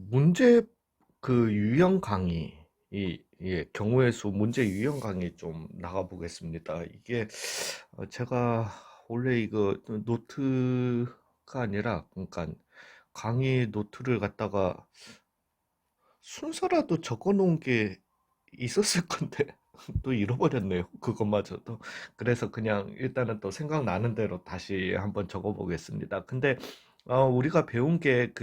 문제 유형 강의 경우의 수 문제 유형 강의 좀 나가 보겠습니다. 이게 제가 원래 이거 노트가 아니라 그러니까 강의 노트를 갖다가 순서라도 적어 놓은 게 있었을 건데 또 잃어버렸네요. 그것마저도. 그래서 그냥 일단은 또 생각나는 대로 다시 한번 적어 보겠습니다. 근데 우리가 배운 게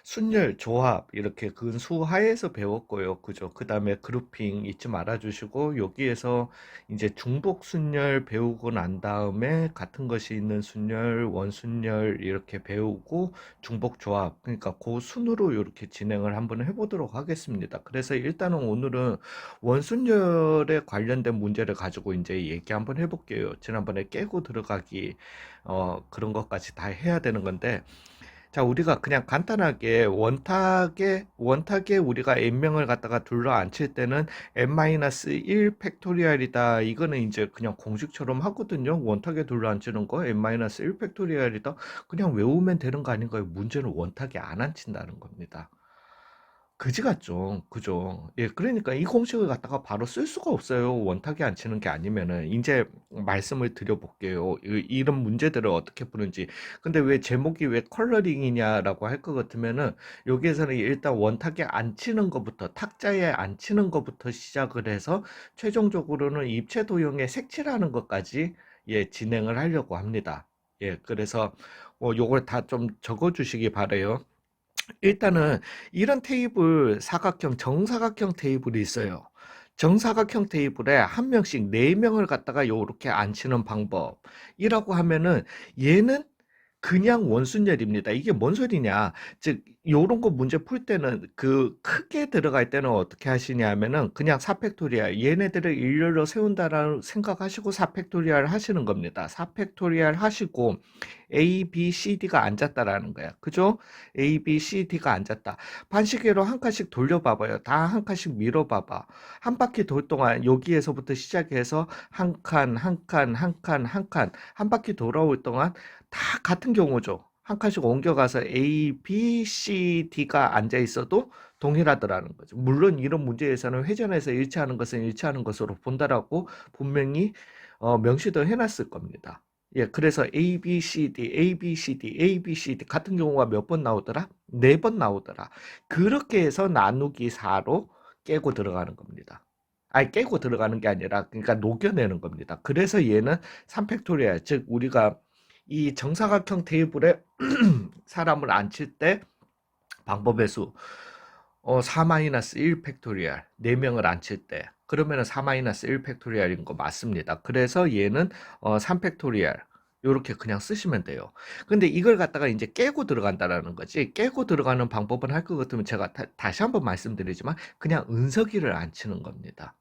순열, 조합 이렇게 근수하에서 배웠고요. 그죠? 그다음에 그룹핑 잊지 말아 주시고 여기에서 이제 중복 순열 배우고 난 다음에 같은 것이 있는 순열, 원순열 이렇게 배우고 중복 조합 그러니까 그 순으로 이렇게 진행을 한번 해보도록 하겠습니다. 그래서 일단은 오늘은 원순열에 관련된 문제를 가지고 이제 얘기 한번 해볼게요. 지난번에 깨고 들어가기 그런 것까지 다 해야 되는 건데 자, 우리가 그냥 간단하게 원탁에 우리가 n명을 갖다가 둘러 앉힐 때는 n-1 팩토리얼이다. 이거는 이제 그냥 공식처럼 하거든요. 원탁에 둘러 앉히는 거 n-1 팩토리얼이다. 그냥 외우면 되는 거 아닌가요? 문제는 원탁에 안 앉힌다는 겁니다. 그지 같죠. 그죠. 예, 그러니까 이 공식을 갖다가 바로 쓸 수가 없어요. 원탁에 안 치는 게 아니면은. 이제 말씀을 드려볼게요. 이런 문제들을 어떻게 푸는지. 근데 왜 제목이 왜 컬러링이냐라고 할 것 같으면은 여기에서는 일단 원탁에 안 치는 것부터, 탁자에 안 치는 것부터 시작을 해서 최종적으로는 입체 도형에 색칠하는 것까지 예, 진행을 하려고 합니다. 예, 그래서 요걸 다 좀 적어 주시기 바래요. 일단은 이런 테이블 사각형 정사각형 테이블이 있어요. 정사각형 테이블에 한 명씩 네 명을 갖다가 요렇게 앉히는 방법이라고 하면은 얘는 그냥 원순열입니다. 이게 뭔 소리냐? 즉 요런 거 문제 풀 때는 크게 들어갈 때는 어떻게 하시냐 하면은 그냥 4팩토리얼 얘네들을 일렬로 세운다라는 생각하시고 4팩토리얼 하시는 겁니다. 4팩토리얼 하시고 A, B, C, D가 앉았다라는 거야. 그죠? A, B, C, D가 앉았다. 반시계로 한 칸씩 돌려봐봐요. 다 한 칸씩 밀어봐봐. 한 바퀴 돌 동안 여기에서부터 시작해서 한 칸, 한 칸, 한 칸, 한 칸, 한 바퀴 돌아올 동안 다 같은 경우죠. 한 칸씩 옮겨가서 A, B, C, D가 앉아 있어도 동일하더라는 거죠. 물론 이런 문제에서는 회전해서 일치하는 것은 일치하는 것으로 본다라고 분명히 명시도 해놨을 겁니다. 예, 그래서 A, B, C, D, A, B, C, D, A, B, C, D 같은 경우가 몇 번 나오더라? 네 번 나오더라. 그렇게 해서 나누기 4로 깨고 들어가는 겁니다. 아니, 깨고 들어가는 게 아니라, 그러니까 녹여내는 겁니다. 그래서 얘는 3팩토리얼, 즉, 우리가 이 정사각형 테이블에 사람을 앉힐 때 방법의 수, 4-1 팩토리얼, 4명을 앉힐 때, 그러면은 4-1 팩토리얼인 거 맞습니다. 그래서 얘는 3 팩토리얼, 요렇게 그냥 쓰시면 돼요. 근데 이걸 갖다가 이제 깨고 들어간다라는 거지. 깨고 들어가는 방법은 할 것 같으면 제가 다시 한번 말씀드리지만 그냥 은서기를 안 치는 겁니다.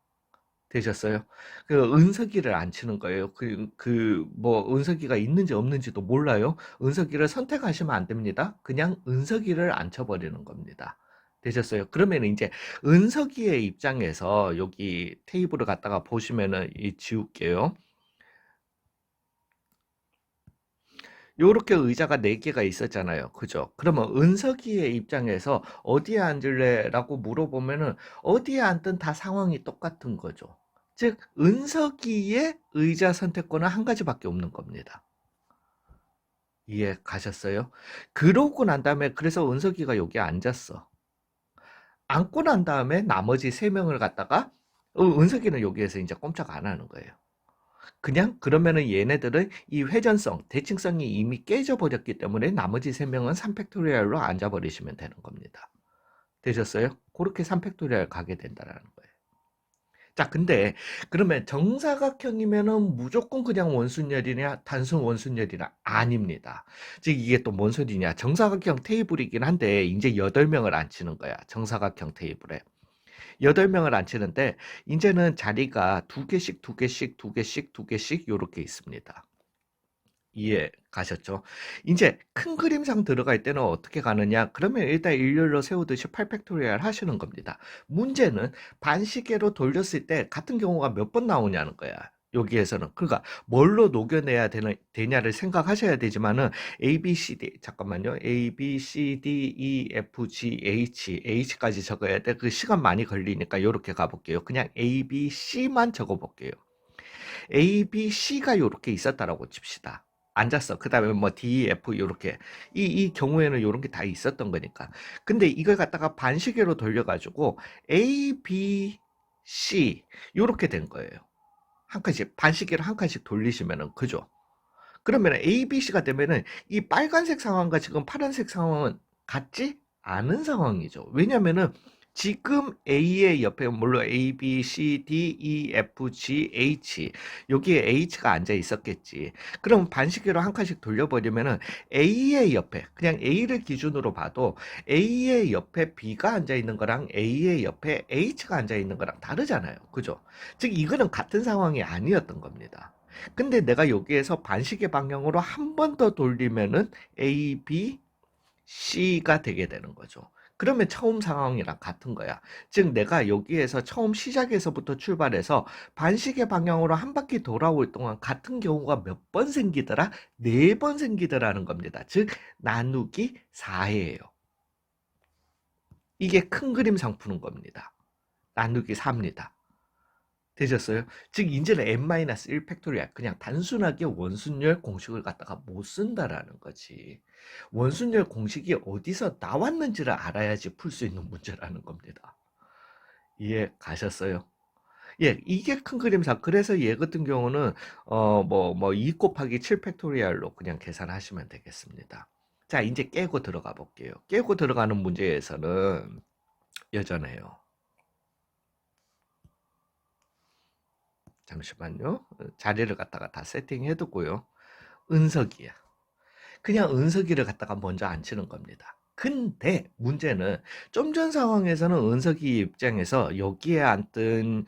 되셨어요? 은서기를 안 치는 거예요. 뭐, 은서기가 있는지 없는지도 몰라요. 은서기를 선택하시면 안 됩니다. 그냥 은서기를 안 쳐버리는 겁니다. 되셨어요? 그러면 이제 은서기의 입장에서 여기 테이블을 갖다가 보시면은 지울게요. 요렇게 의자가 4개가 있었잖아요. 그죠? 그러면 은석이의 입장에서 어디에 앉을래? 라고 물어보면은 어디에 앉든 다 상황이 똑같은 거죠. 즉, 은석이의 의자 선택권은 한 가지밖에 없는 겁니다. 이해 가셨어요? 그러고 난 다음에 그래서 은석이가 여기 앉았어. 앉고 난 다음에 나머지 3명을 갖다가 은석이는 여기에서 이제 꼼짝 안 하는 거예요. 그냥 그러면은 얘네들은 이 회전성, 대칭성이 이미 깨져 버렸기 때문에 나머지 3명은 3팩토리얼로 앉아 버리시면 되는 겁니다. 되셨어요? 그렇게 3팩토리얼 가게 된다라는 거예요. 자, 근데 그러면 정사각형이면은 무조건 그냥 원순열이냐, 단순 원순열이냐? 아닙니다. 즉 이게 또 뭔 소리냐? 정사각형 테이블이긴 한데 이제 8명을 앉히는 거야. 정사각형 테이블에. 8명을 앉히는데 이제는 자리가 두 개씩 두 개씩 두 개씩 두 개씩 요렇게 있습니다. 이해 가셨죠? 이제 큰 그림상 들어갈 때는 어떻게 가느냐? 그러면 일단 일렬로 세우듯이 8팩토리얼 하시는 겁니다. 문제는 반시계로 돌렸을 때 같은 경우가 몇 번 나오냐는 거야. 여기에서는. 그러니까 뭘로 녹여내야 되냐를 생각하셔야 되지만은 A, B, C, D 잠깐만요. A, B, C, D, E, F, G, H, H까지 적어야 돼. 그 시간 많이 걸리니까 이렇게 가볼게요. 그냥 A, B, C만 적어볼게요. A, B, C가 이렇게 있었다라고 칩시다. 앉았어. 그 다음에 뭐 D, F 이렇게 이 경우에는 이런 게 다 있었던 거니까. 근데 이걸 갖다가 반시계로 돌려가지고 A, B, C 이렇게 된 거예요. 한 칸씩 반시계를 한 칸씩 돌리시면은 그죠? 그러면 A, B, C가 되면은 이 빨간색 상황과 지금 파란색 상황은 같지 않은 상황이죠. 왜냐면은 지금 A의 옆에 물론 A, B, C, D, E, F, G, H 여기에 H가 앉아 있었겠지. 그럼 반시계로 한 칸씩 돌려버리면은 A의 옆에 그냥 A를 기준으로 봐도 A의 옆에 B가 앉아 있는 거랑 A의 옆에 H가 앉아 있는 거랑 다르잖아요. 그죠? 즉 이거는 같은 상황이 아니었던 겁니다. 근데 내가 여기에서 반시계 방향으로 한 번 더 돌리면은 A, B, C가 되게 되는 거죠. 그러면 처음 상황이랑 같은 거야. 즉 내가 여기에서 처음 시작에서부터 출발해서 반시계 방향으로 한 바퀴 돌아올 동안 같은 경우가 몇 번 생기더라? 4번 생기더라는 겁니다. 즉 나누기 4예요. 이게 큰 그림상 푸는 겁니다. 나누기 4입니다. 되셨어요? 즉 이제는 n-1 팩토리얼 그냥 단순하게 원순열 공식을 갖다가 못 쓴다라는 거지. 원순열 공식이 어디서 나왔는지를 알아야지 풀 수 있는 문제라는 겁니다. 이해 가셨어요? 예, 이게 큰 그림상. 그래서 얘 같은 경우는 2 곱하기 7 팩토리얼로 그냥 계산하시면 되겠습니다. 자, 이제 깨고 들어가 볼게요. 깨고 들어가는 문제에서는 여전해요. 잠시만요. 자리를 갖다가 다 세팅해 두고요. 은석이야. 그냥 은석이를 갖다가 먼저 앉히는 겁니다. 근데 문제는 좀 전 상황에서는 은석이 입장에서 여기에 앉든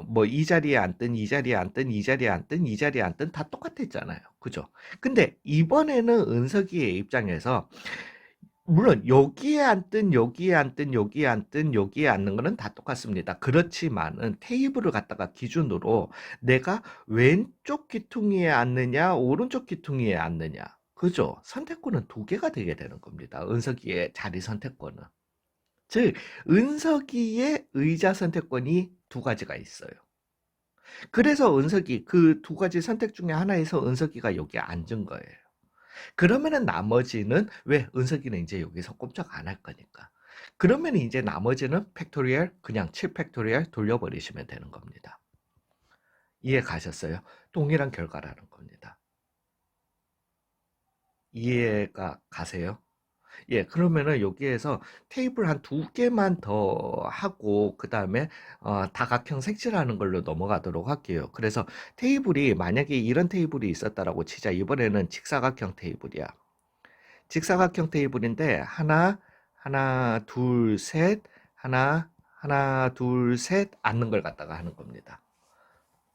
뭐 이 자리에 앉든 이 자리에 앉든 이 자리에 앉든 이 자리에 앉든 다 똑같았잖아요. 그죠? 근데 이번에는 은석이의 입장에서 물론 여기에 앉든 여기에 앉든 여기에 앉든 여기에 앉는 거는 다 똑같습니다. 그렇지만은 테이블을 갖다가 기준으로 내가 왼쪽 귀퉁이에 앉느냐 오른쪽 귀퉁이에 앉느냐 그죠? 선택권은 두 개가 되게 되는 겁니다. 은석이의 자리 선택권은. 즉 은석이의 의자 선택권이 두 가지가 있어요. 그래서 은석이 그 두 가지 선택 중에 하나에서 은석이가 여기에 앉은 거예요. 그러면은 나머지는 왜 은석이는 이제 여기서 꼼짝 안 할 거니까. 그러면 이제 나머지는 팩토리얼 그냥 7 팩토리얼 돌려버리시면 되는 겁니다. 이해 가셨어요? 동일한 결과라는 겁니다. 이해가 가세요? 예, 그러면은 여기에서 테이블 한 두 개만 더 하고 그 다음에 다각형 색칠하는 걸로 넘어가도록 할게요. 그래서 테이블이 만약에 이런 테이블이 있었다라고 치자. 이번에는 직사각형 테이블이야. 직사각형 테이블인데 하나, 둘, 셋, 하나, 둘, 셋 앉는 걸 갖다가 하는 겁니다.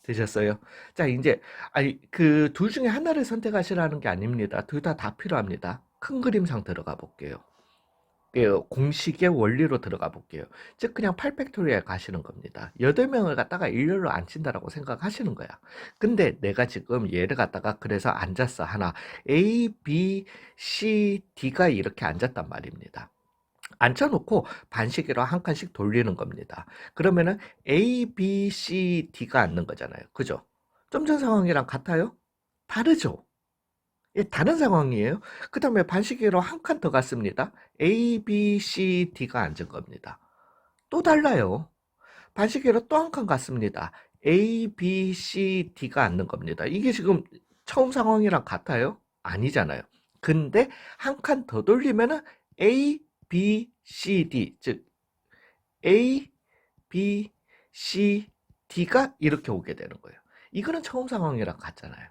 되셨어요? 자, 이제 아니 그 둘 중에 하나를 선택하시라는 게 아닙니다. 둘 다 필요합니다. 큰 그림상 들어가 볼게요. 공식의 원리로 들어가 볼게요. 즉 그냥 8팩토리얼 가시는 겁니다. 8명을 갖다가 일렬로 앉힌다라고 생각하시는 거야. 근데 내가 지금 얘를 갖다가 그래서 앉았어. 하나 A, B, C, D가 이렇게 앉았단 말입니다. 앉혀놓고 반시계로 한 칸씩 돌리는 겁니다. 그러면은 A, B, C, D가 앉는 거잖아요. 그죠? 좀 전 상황이랑 같아요? 다르죠? 예, 다른 상황이에요. 그 다음에 반시계로 한 칸 더 갔습니다. A, B, C, D가 앉은 겁니다. 또 달라요. 반시계로 또 한 칸 갔습니다. A, B, C, D가 앉는 겁니다. 이게 지금 처음 상황이랑 같아요? 아니잖아요. 근데 한 칸 더 돌리면은 A, B, C, D, 즉 A, B, C, D가 이렇게 오게 되는 거예요. 이거는 처음 상황이랑 같잖아요.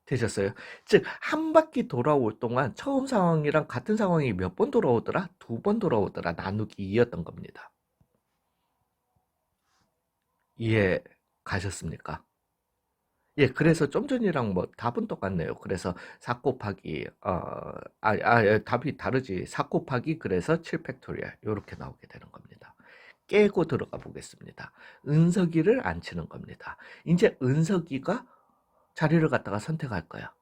되셨어요? 즉, 한 바퀴 돌아올 동안 처음 상황이랑 같은 상황이 몇 번 돌아오더라? 두 번 돌아오더라. 나누기 2였던 겁니다. 이해 가셨습니까? 예, 그래서 좀 전이랑 뭐 답은 똑같네요. 그래서 4 곱하기, 답이 다르지. 4 곱하기 그래서 7 팩토리얼. 요렇게 나오게 되는 겁니다. 깨고 들어가 보겠습니다. 은석이를 안 치는 겁니다. 이제 은석이가 자리를 갖다가 선택할 거야.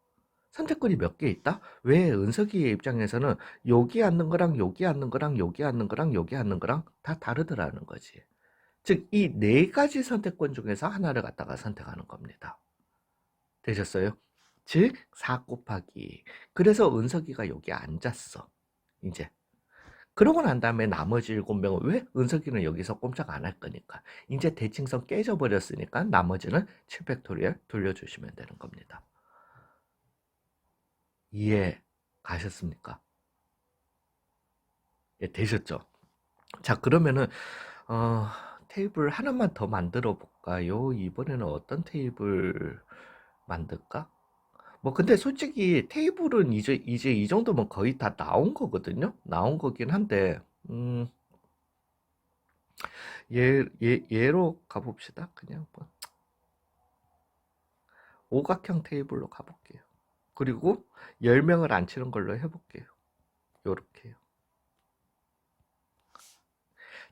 선택권이 몇 개 있다? 왜 은석이의 입장에서는 여기 앉는 거랑 여기 앉는 거랑 여기 앉는 거랑 여기 앉는 거랑 다 다르더라는 거지. 즉, 이 네 가지 선택권 중에서 하나를 갖다가 선택하는 겁니다. 되셨어요? 즉, 4 곱하기. 그래서 은석이가 여기 앉았어. 이제. 그러고 난 다음에 나머지 7명은 왜? 은석이는 여기서 꼼짝 안 할 거니까. 이제 대칭성 깨져버렸으니까 나머지는 7팩토리얼 돌려주시면 되는 겁니다. 이해 가셨습니까? 예, 되셨죠? 자, 그러면은 어, 테이블 하나만 더 만들어 볼까요? 이번에는 어떤 테이블 만들까? 뭐 근데 솔직히 테이블은 이제 이 정도면 거의 다 나온 거거든요. 나온 거긴 한데 얘로 가봅시다. 그냥 뭐 오각형 테이블로 가볼게요. 그리고 10명을 안 치는 걸로 해볼게요. 요렇게요.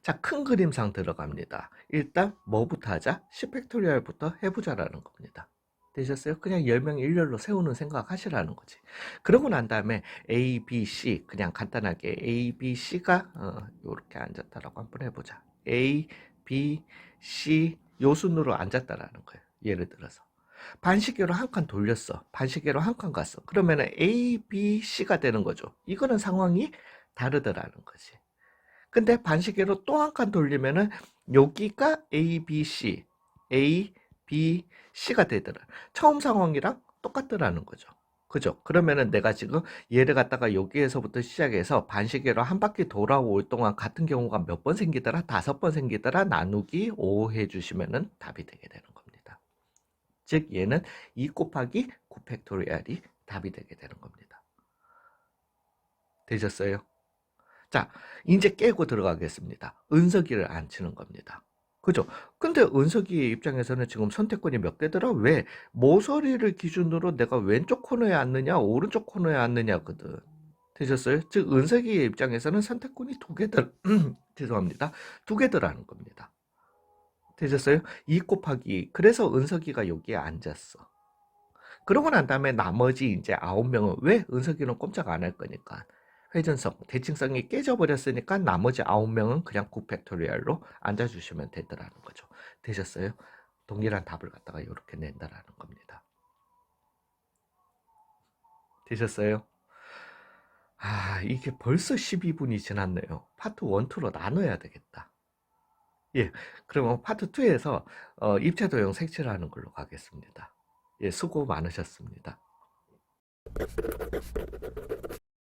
자, 큰 그림상 들어갑니다. 일단 뭐부터 하자? 10팩토리얼부터 해보자라는 겁니다. 되셨어요? 그냥 10명 일렬로 세우는 생각 하시라는 거지. 그러고 난 다음에 A, B, C 그냥 간단하게 A, B, C가 요렇게 앉았다라고 한번 해보자. A, B, C 요 순으로 앉았다라는 거예요. 예를 들어서. 반시계로 한 칸 돌렸어. 반시계로 한 칸 갔어. 그러면은 A, B, C가 되는 거죠. 이거는 상황이 다르더라는 거지. 근데 반시계로 또 한 칸 돌리면은 여기가 A, B, C, A, B, C가 되더라. 처음 상황이랑 똑같더라는 거죠. 그죠? 그러면은 내가 지금 얘를 갖다가 여기에서부터 시작해서 반시계로 한 바퀴 돌아올 동안 같은 경우가 몇 번 생기더라? 5번 생기더라? 나누기 5 해주시면은 답이 되게 되는 겁니다. 즉 얘는 2 곱하기 9 팩토리얼이 답이 되게 되는 겁니다. 되셨어요? 자, 이제 깨고 들어가겠습니다. 은석이를 안 치는 겁니다. 그죠? 근데 은석이 입장에서는 지금 선택권이 몇 개더라? 왜? 모서리를 기준으로 내가 왼쪽 코너에 앉느냐, 오른쪽 코너에 앉느냐거든. 되셨어요? 즉, 은석이의 입장에서는 선택권이 두 개들, 죄송합니다. 두 개더라는 겁니다. 되셨어요? 2 곱하기. 그래서 은석이가 여기에 앉았어. 그러고 난 다음에 나머지 이제 9명은 왜? 은석이는 꼼짝 안 할 거니까. 회전성, 대칭성이 깨져버렸으니까 나머지 9명은 그냥 9팩토리얼로 앉아주시면 되더라는 거죠. 되셨어요? 동일한 답을 갖다가 이렇게 낸다라는 겁니다. 되셨어요? 아, 이게 벌써 12분이 지났네요. 파트 1, 2로 나눠야 되겠다. 예, 그러면 파트 2에서 입체 도형 색칠하는 걸로 가겠습니다. 예, 수고 많으셨습니다.